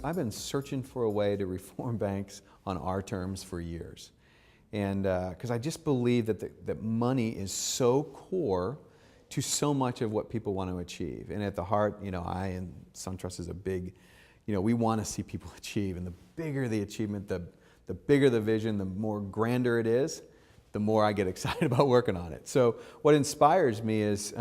I've been searching for a way to reform banks on our terms for years. And because I just believe that money is so core to so much of what people want to achieve. And at the heart, I and SunTrust is a big, we want to see people achieve. And the bigger the achievement, the bigger the vision, the more grander it is, the more I get excited about working on it. So what inspires me is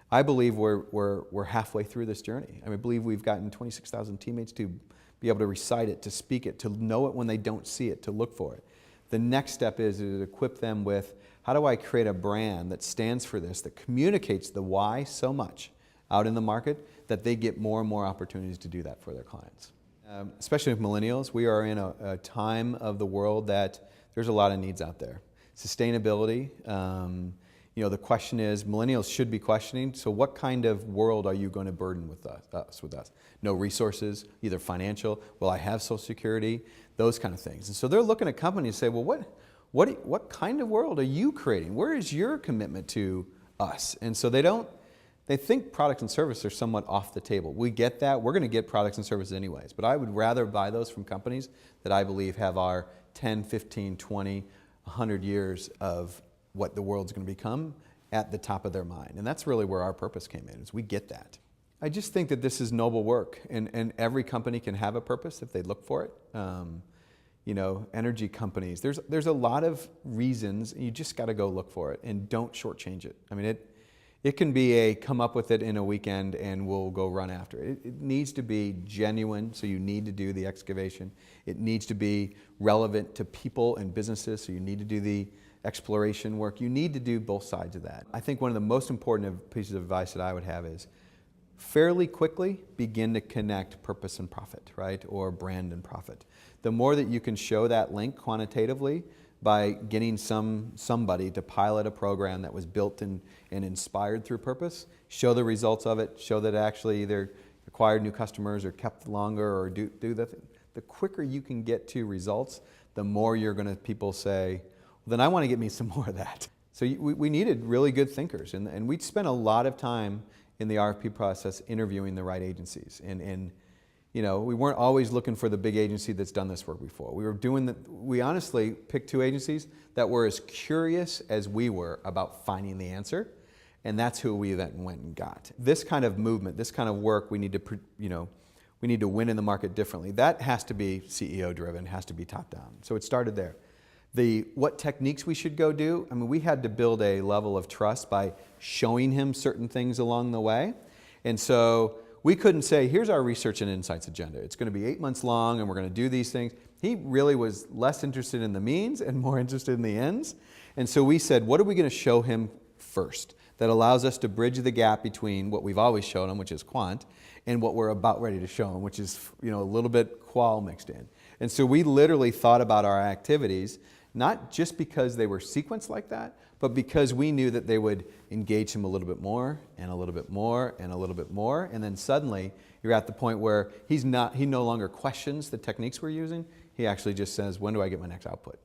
I believe we're halfway through this journey. I believe we've gotten 26,000 teammates to be able to recite it, to speak it, to know it when they don't see it, to look for it. The next step is to equip them with, how do I create a brand that stands for this, that communicates the why so much out in the market that they get more and more opportunities to do that for their clients. Especially with millennials, we are in a time of the world that there's a lot of needs out there. Sustainability, the question is, millennials should be questioning, so what kind of world are you going to burden with us? No resources, either financial, will I have Social Security, those kind of things. And so they're looking at companies and say, well, what kind of world are you creating? Where is your commitment to us? And so they think products and services are somewhat off the table. We get that, we're going to get products and services anyways, but I would rather buy those from companies that I believe have our 10, 15, 20, 100 years of what the world's going to become at the top of their mind. And that's really where our purpose came in, is we get that. I just think that this is noble work, and every company can have a purpose if they look for it. Energy companies, there's a lot of reasons, you just got to go look for it, and don't shortchange it. It can be come up with it in a weekend and we'll go run after it. It needs to be genuine, so you need to do the excavation. It needs to be relevant to people and businesses, so you need to do the exploration work. You need to do both sides of that. I think one of the most important pieces of advice that I would have is fairly quickly begin to connect purpose and profit, right? Or brand and profit. The more that you can show that link quantitatively by getting somebody to pilot a program that was built and inspired through purpose, show the results of it, show that actually either acquired new customers or kept longer or do the quicker you can get to results, the more you're going to people say, well, then I want to get me some more of that. So we needed really good thinkers, and we'd spent a lot of time in the RFP process interviewing the right agencies. And we weren't always looking for the big agency that's done this work before. We honestly picked two agencies that were as curious as we were about finding the answer, and that's who we then went and got. This kind of movement, this kind of work, we need to win in the market differently. That has to be CEO driven, has to be top down. So it started there. What techniques we should go do, we had to build a level of trust by showing him certain things along the way. And so we couldn't say, here's our research and insights agenda. It's going to be 8 months long and we're going to do these things. He really was less interested in the means and more interested in the ends. And so we said, what are we going to show him first that allows us to bridge the gap between what we've always shown him, which is quant, and what we're about ready to show him, which is a little bit qual mixed in. And so we literally thought about our activities not just because they were sequenced like that, but because we knew that they would engage him a little bit more, and a little bit more, and a little bit more, and then suddenly you're at the point where he no longer questions the techniques we're using. He actually just says, when do I get my next output?